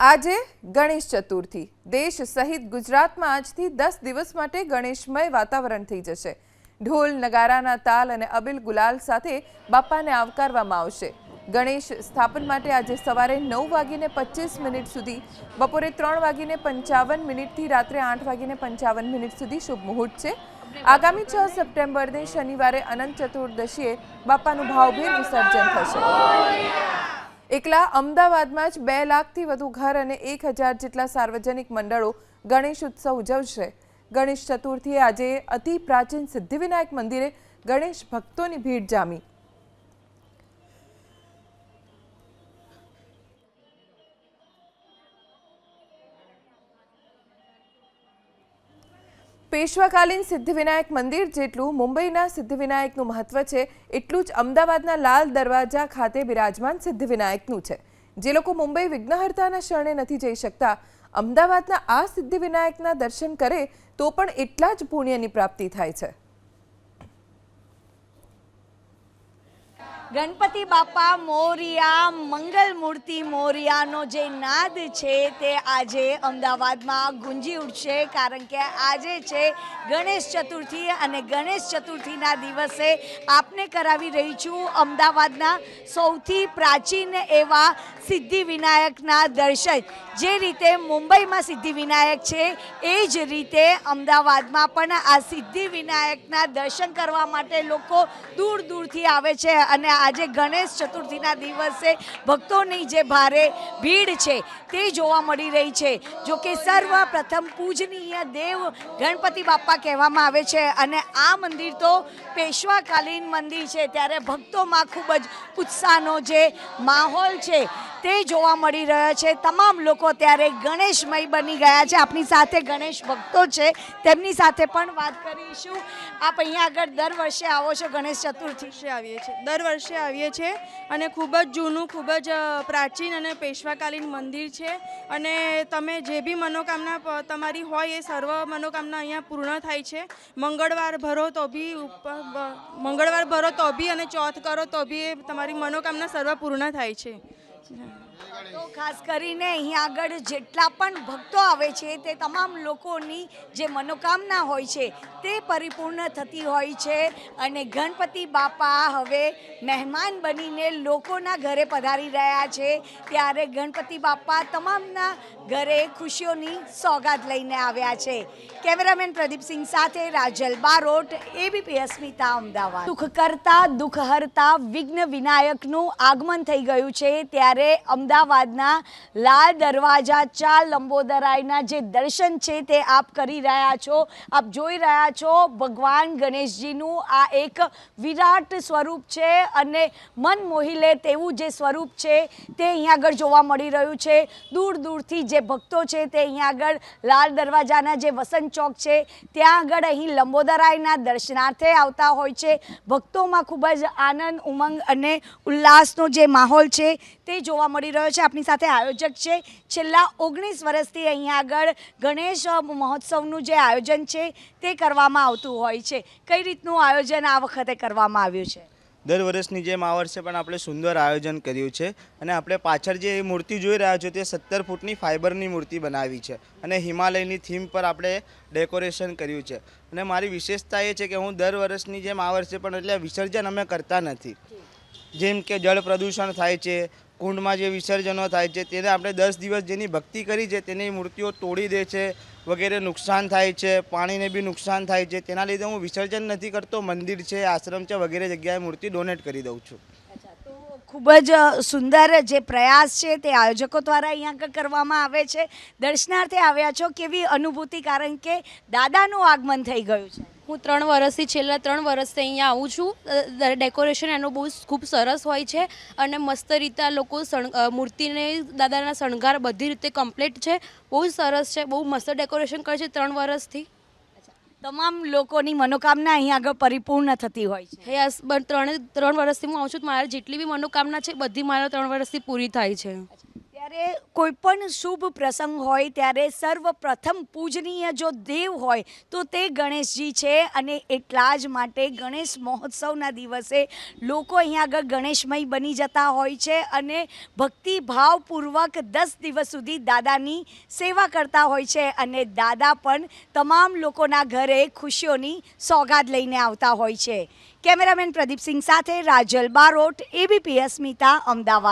આજે ગણેશ ચતુર્થી દેશ સહિત ગુજરાતમાં આજથી 10 દિવસ માટે ગણેશમય વાતાવરણ થઈ જશે। ઢોલ નગારાના તાલ અને અબીલ ગુલાલ સાથે બાપાને આવકારવામાં આવશે। ગણેશ સ્થાપન માટે આજે સવારે 9:25 સુધી, બપોરે 3:55 થી રાત્રે 8:55 સુધી શુભ મુહૂર્ત છે। આગામી 6 સપ્ટેમ્બરને શનિવારે અનંત ચતુર્દશીએ બાપાનું ભાવભેર વિસર્જન થશે। એકલા અમદાવાદમાં જ 2 લાખથી વધુ ઘર અને 1000 જેટલા સાર્વજનિક મંડળો ગણેશ ઉત્સવ ઉજવશે। ગણેશ ચતુર્થીએ આજે અતિ પ્રાચીન સિદ્ધિવિનાયક મંદિરે ગણેશ ભક્તોની ભીડ જામી। પેશવાકાલીન સિદ્ધિવિનાયક મંદિર જેટલું મુંબઈના સિદ્ધિવિનાયકનું મહત્વ છે, એટલું જ અમદાવાદના લાલ દરવાજા ખાતે બિરાજમાન સિદ્ધિવિનાયકનું છે। જે લોકો મુંબઈ વિઘ્નહર્તાના શરણે નથી જઈ શકતા, અમદાવાદના આ સિદ્ધિવિનાયકના દર્શન કરે તો પણ એટલા જ પુણ્યની પ્રાપ્તિ થાય છે। ગણપતિ બાપા મોરિયા, મંગલ મૂર્તિ મોરિયાનો જે નાદ છે તે આજે અમદાવાદમાં ગુંજી ઉઠશે, કારણ કે આજે છે ગણેશ ચતુર્થી અને ગણેશ ચતુર્થીના દિવસે આપને કરાવી રહી છું અમદાવાદના સૌથી પ્રાચીન એવા સિદ્ધિવિનાયકના દર્શન। જે રીતે મુંબઈમાં સિદ્ધિવિનાયક છે એ જ રીતે અમદાવાદમાં પણ આ સિદ્ધિવિનાયકના દર્શન કરવા માટે લોકો દૂર દૂરથી આવે છે અને આજે ગણેશ ચતુર્થીના દિવસે ભક્તોની જે ભારે ભીડ છે તે જોવા મળી રહી છે। જો કે સર્વપ્રથમ પૂજનીય દેવ ગણપતિ બાપા કહેવામાં આવે છે અને આ મંદિર તો પેશવાકાલીન મંદિર છે, ત્યારે ભક્તોમાં ખૂબ જ ઉત્સાહનો જે માહોલ છે તે જોવા મળી રહ્યો છે। તમામ લોકો ત્યારે ગણેશમય બની ગયા છે। આપણી સાથે ગણેશ ભક્તો છે, તેમની સાથે પણ વાત કરીશું। આપ અહીંયા આગળ દર વર્ષે આવો છો ગણેશ ચતુર્થી? દર વર્ષે આવીએ છીએ અને ખૂબ જ જૂનું, ખૂબ જ પ્રાચીન અને પેશવાકાલીન મંદિર છે અને તમે જે બી મનોકામના તમારી હોય એ સર્વ મનોકામના અહીંયા પૂર્ણ થાય છે। મંગળવાર ભરો તો બી અને ચોથ કરો તો બી એ તમારી મનોકામના સર્વ પૂર્ણ થાય છે। તો ખાસ કરીને અહીંયા આગળ જેટલા પણ ભક્તો આવે છે તે તમામ લોકોની જે મનોકામના હોય છે તે પરિપૂર્ણ થતી હોય છે અને ગણપતિ બાપા હવે મહેમાન બનીને લોકોના ઘરે પધારી રહ્યા છે, ત્યારે ગણપતિ બાપા તમામના ઘરે ખુશીઓની સોગાદ લઈને આવ્યા છે। કેમેરામેન પ્રદીપસિંહ સાથે રાજલ બારોટ, ABP અસ્મિતા, અમદાવાદ। સુખ કરતા દુઃખ હરતા વિઘ્ન વિનાયકનું આગમન થઈ ગયું છે, ત્યારે અમદાવાદના લાલ દરવાજા 4 લંબોદરાયના જે દર્શન છે તે આપ કરી રહ્યા છો। આપ જોઈ રહ્યા છો ભગવાન ગણેશજીનું આ એક વિરાટ સ્વરૂપ છે અને મન મોહી લે તેવું જે સ્વરૂપ છે તે અહીંયા આગળ જોવા મળી રહ્યું છે। દૂર દૂરથી જે ભક્તો છે તે અહીંયા આગળ લાલ દરવાજાના જે વસંત ચોક છે ત્યાં આગળ અહીં લંબોદરાયના દર્શનાર્થે આવતા હોય છે। ભક્તોમાં ખૂબ જ આનંદ, ઉમંગ અને ઉલ્લાસનો જે માહોલ છે તે જોવા મળી રહ્યો છે। આપણી સાથે આયોજક છે, છેલ્લા 19 વર્ષથી અહીંયા આગળ ગણેશ મહોત્સવનું જે આયોજન છે તે કરવામાં આવતું હોય છે। કઈ રીતનું આયોજન આ વખતે કરવામાં આવ્યું છે? દર વર્ષની જેમ આ વર્ષે પણ આપણે સુંદર આયોજન કર્યું છે અને આપણે પાછળ જે મૂર્તિ જોઈ રહ્યા છો તે 17 ફૂટની ફાઇબરની મૂર્તિ બનાવી છે અને હિમાલયની થીમ પર આપણે ડેકોરેશન કર્યું છે। અને મારી વિશેષતા એ છે કે હું દર વર્ષની જેમ આ વર્ષે પણ એટલે વિસર્જન અમે કરતા નથી। જેમ કે જળ પ્રદૂષણ થાય છે, કુંડમાં જે વિસર્જનો થાય છે તેને આપણે 10 દિવસ જેની ભક્તિ કરી છે તેની મૂર્તિઓ તોડી દે છે વગેરે, નુકસાન થાય છે, પાણીને બી નુકસાન થાય છે, તેના લીધે હું વિસર્જન નથી કરતો। મંદિર છે, આશ્રમ છે વગેરે જગ્યાએ મૂર્તિ ડોનેટ કરી દઉં છું। ખૂબ જ સુંદર જે પ્રયાસ છે તે આયોજકો દ્વારા અહીંયા કરવામાં આવે છે। દર્શનાર્થે આવ્યા છો, કેવી અનુભૂતિ, કારણ કે દાદાનું આગમન થઈ ગયું છે? હું છેલ્લા 3 વર્ષથી અહીંયા આવું છું। ડેકોરેશન એનું બહુ ખૂબ સરસ હોય છે અને મસ્ત રીતે લોકો મૂર્તિને દાદાના શણગાર બધી રીતે કમ્પ્લીટ છે, બહુ સરસ છે, બહુ મસ્ત ડેકોરેશન કરે છે 3 વર્ષથી। તમામ લોકોની મનોકામના અહીં આગળ પરિપૂર્ણ થતી હોય છે। યસ, 3 વર્ષથી હું આવું છું, મારે જેટલી બી મનોકામના છે બધી મારા 3 વર્ષથી પૂરી થાય છે। જ્યારે કોઈ પણ શુભ પ્રસંગ હોય ત્યારે સર્વપ્રથમ પૂજનીય જો દેવ હોય તો તે ગણેશજી છે અને એટલા જ માટે ગણેશ મહોત્સવના દિવસે લોકો અહીંયા આગળ ગણેશમય બની જતા હોય છે અને ભક્તિભાવપૂર્વક 10 દિવસ સુધી દાદાની સેવા કરતા હોય છે અને દાદા પણ તમામ લોકોના ઘરે ખુશીઓની સોગાદ લઈને આવતા હોય છે. કેમેરામેન પ્રદીપસિંહ સાથે રાજલ બારોટ, ABP અસ્મિતા, અમદાવાદ.